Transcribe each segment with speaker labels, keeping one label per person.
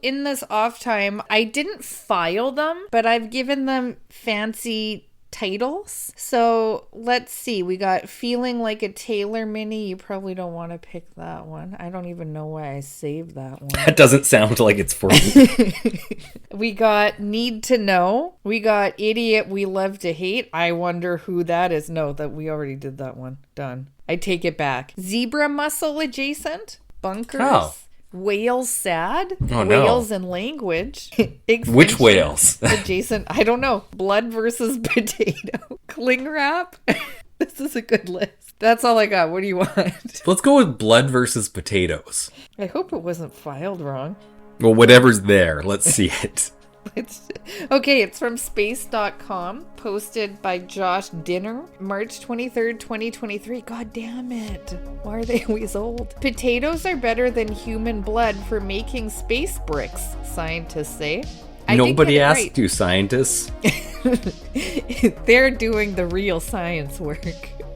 Speaker 1: In this off time, I didn't file them, but I've given them fancy titles. So let's see. We got Feeling Like a Taylor Mini. You probably don't want to pick that one. I don't even know why I saved that one.
Speaker 2: That doesn't sound like it's for me.
Speaker 1: We got Need to Know. We got Idiot We Love to Hate. I wonder who that is. No, that we already did that one. Done. I take it back. Zebra Muscle Adjacent. Bunkers. Oh. Whales Sad.
Speaker 2: Oh, no.
Speaker 1: Whales and Language.
Speaker 2: Which whales?
Speaker 1: Adjacent. I don't know. Blood versus Potato. Cling Wrap. This is a good list. That's all I got. What do you want?
Speaker 2: Let's go with Blood versus Potatoes.
Speaker 1: I hope it wasn't filed wrong.
Speaker 2: Well, whatever's there. Let's see it.
Speaker 1: Okay, it's from space.com, posted by Josh Dinner, March 23rd, 2023. God damn it. Why are they always old? Potatoes are better than human blood for making space bricks, scientists say.
Speaker 2: Nobody asked you, scientists.
Speaker 1: They're doing the real science work.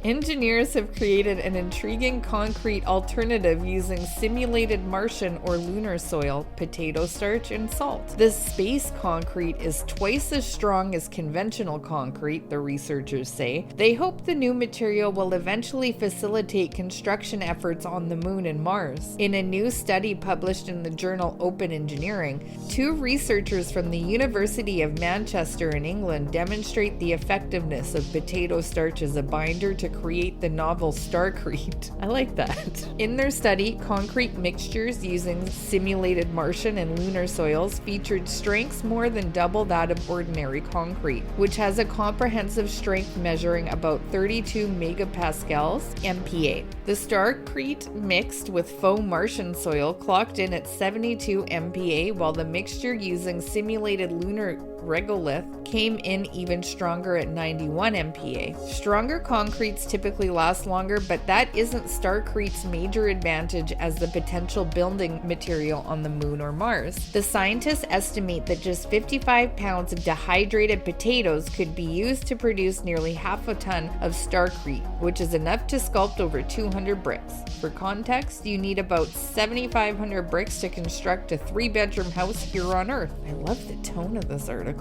Speaker 1: Engineers have created an intriguing concrete alternative using simulated Martian or lunar soil, potato starch, and salt. This space concrete is twice as strong as conventional concrete, the researchers say. They hope the new material will eventually facilitate construction efforts on the Moon and Mars. In a new study published in the journal Open Engineering, 2 researchers from the University of Manchester in England demonstrate the effectiveness of potato starch as a binder to create the novel StarCrete. I like that. In their study, concrete mixtures using simulated Martian and lunar soils featured strengths more than double that of ordinary concrete, which has a comprehensive strength measuring about 32 megapascals MPa. The StarCrete mixed with faux Martian soil clocked in at 72 MPa, while the mixture using simulated lunar regolith came in even stronger at 91 MPa. Stronger concretes typically last longer, but that isn't StarCrete's major advantage as the potential building material on the Moon or Mars. The scientists estimate that just 55 pounds of dehydrated potatoes could be used to produce nearly half a ton of StarCrete, which is enough to sculpt over 200 bricks. For context, you need about 7,500 bricks to construct a 3-bedroom house here on Earth. I love the tone of this article.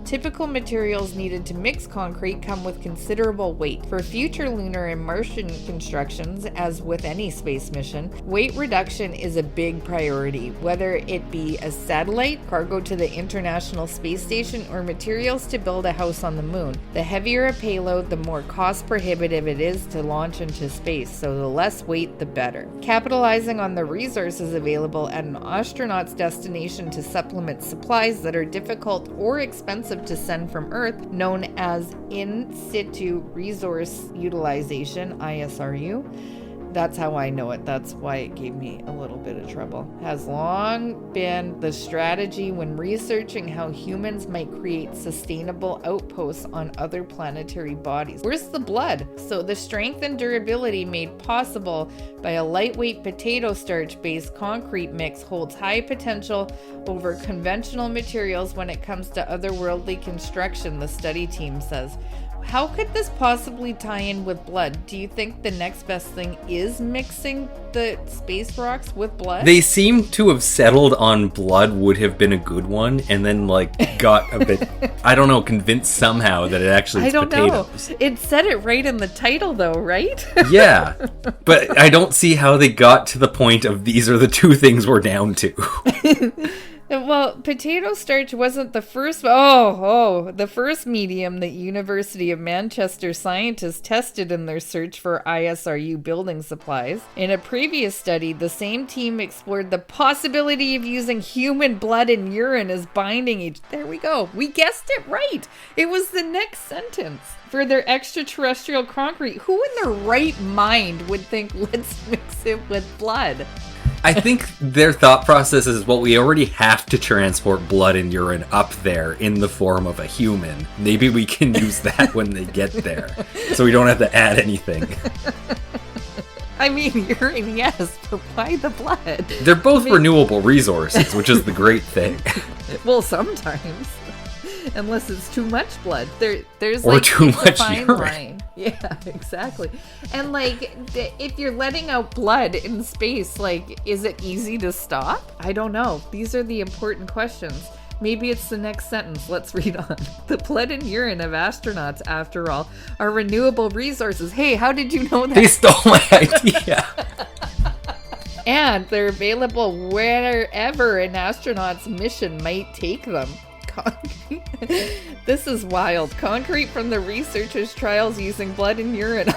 Speaker 1: Typical materials needed to mix concrete come with considerable weight. For future lunar and Martian constructions, as with any space mission, weight reduction is a big priority, whether it be a satellite, cargo to the International Space Station, or materials to build a house on the Moon. The heavier a payload, the more cost prohibitive it is to launch into space, so the less weight, the better. Capitalizing on the resources available at an astronaut's destination to supplement supplies that are difficult or expensive to send from Earth, known as in situ resource utilization, ISRU. That's how I know it. That's why it gave me a little bit of trouble. Has long been the strategy when researching how humans might create sustainable outposts on other planetary bodies. Where's the blood? So the strength and durability made possible by a lightweight potato starch-based concrete mix holds high potential over conventional materials when it comes to otherworldly construction, the study team says. How could this possibly tie in with blood? Do you think the next best thing is mixing the space rocks with blood?
Speaker 2: They seem to have settled on blood would have been a good one, and then got a bit, I don't know, convinced somehow that it actually is potatoes.
Speaker 1: Know. It said it right in the title though, right?
Speaker 2: Yeah, but I don't see how they got to the point of these are the 2 things we're down to.
Speaker 1: Well, potato starch wasn't the first. The first medium that University of Manchester scientists tested in their search for ISRU building supplies. In a previous study, the same team explored the possibility of using human blood and urine as binding agent. There we go. We guessed it right. It was the next sentence. For their extraterrestrial concrete, who in their right mind would think, let's mix it with blood?
Speaker 2: I think their thought process is, well, we already have to transport blood and urine up there in the form of a human. Maybe we can use that when they get there, so we don't have to add anything.
Speaker 1: I mean, urine, yes, but why the blood?
Speaker 2: They're both renewable resources, which is the great thing.
Speaker 1: Well, sometimes. Unless it's too much blood. There's
Speaker 2: or too much
Speaker 1: fine
Speaker 2: urine.
Speaker 1: Line. Yeah, exactly. And like, if you're letting out blood in space, like, is it easy to stop? I don't know. These are the important questions. Maybe it's the next sentence. Let's read on. The blood and urine of astronauts, after all, are renewable resources. Hey, how did you know that?
Speaker 2: They stole my idea.
Speaker 1: And they're available wherever an astronaut's mission might take them. This is wild. Concrete from the researchers' trials using blood and urine.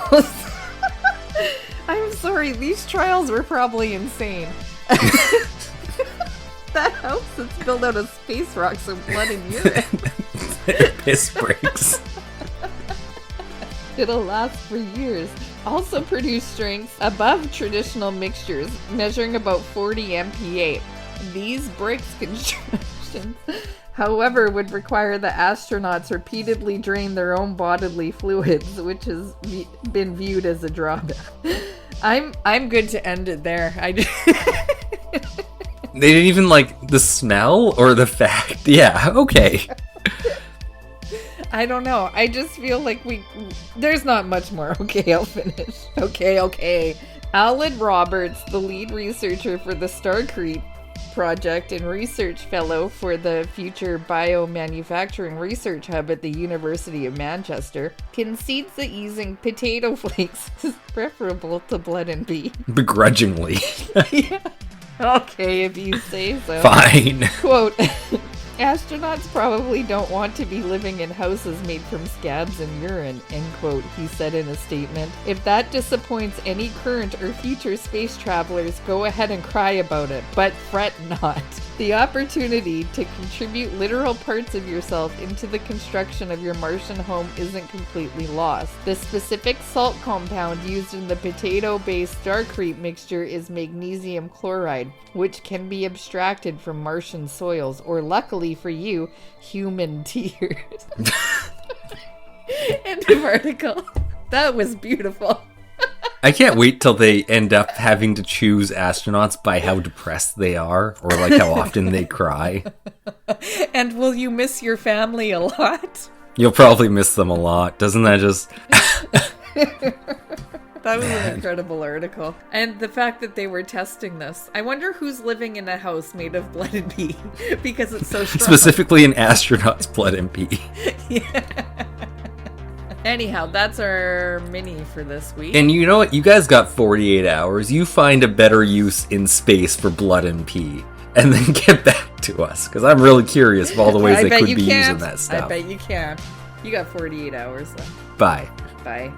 Speaker 1: I'm sorry, these trials were probably insane. That house that's built out of space rocks and blood and urine.
Speaker 2: Piss breaks.
Speaker 1: It'll last for years. Also produce strengths above traditional mixtures, measuring about 40 MPa. These bricks constructions, however, would require the astronauts repeatedly drain their own bodily fluids, which has been viewed as a drawback. I'm good to end it there.
Speaker 2: They didn't even like the smell or the fact. Yeah, okay.
Speaker 1: I don't know. I just feel like there's not much more. Okay, I'll finish. Okay. Alan Roberts, the lead researcher for the StarCrete project and research fellow for the Future Biomanufacturing Research Hub at the University of Manchester, concedes that using potato flakes is preferable to blood and pee.
Speaker 2: Begrudgingly.
Speaker 1: Yeah. Okay, if you say so.
Speaker 2: Fine.
Speaker 1: Quote, astronauts probably don't want to be living in houses made from scabs and urine, end quote, he said in a statement. If that disappoints any current or future space travelers, go ahead and cry about it, but fret not. The opportunity to contribute literal parts of yourself into the construction of your Martian home isn't completely lost. The specific salt compound used in the potato-based StarCrete mixture is magnesium chloride, which can be abstracted from Martian soils, or luckily for you, human tears. End of article. That was beautiful.
Speaker 2: I can't wait till they end up having to choose astronauts by how depressed they are, or like how often they cry.
Speaker 1: And will you miss your family a lot?
Speaker 2: You'll probably miss them a lot. Doesn't that just...
Speaker 1: That was an incredible article. And the fact that they were testing this. I wonder who's living in a house made of blood and pee, because it's so strong.
Speaker 2: Specifically an astronaut's blood and pee.
Speaker 1: Yeah. Anyhow, that's our mini for this week.
Speaker 2: And you know what? You guys got 48 hours. You find a better use in space for blood and pee. And then get back to us. Because I'm really curious of all the ways they could be using that stuff.
Speaker 1: I bet you can. You got 48 hours left.
Speaker 2: Bye.
Speaker 1: Bye.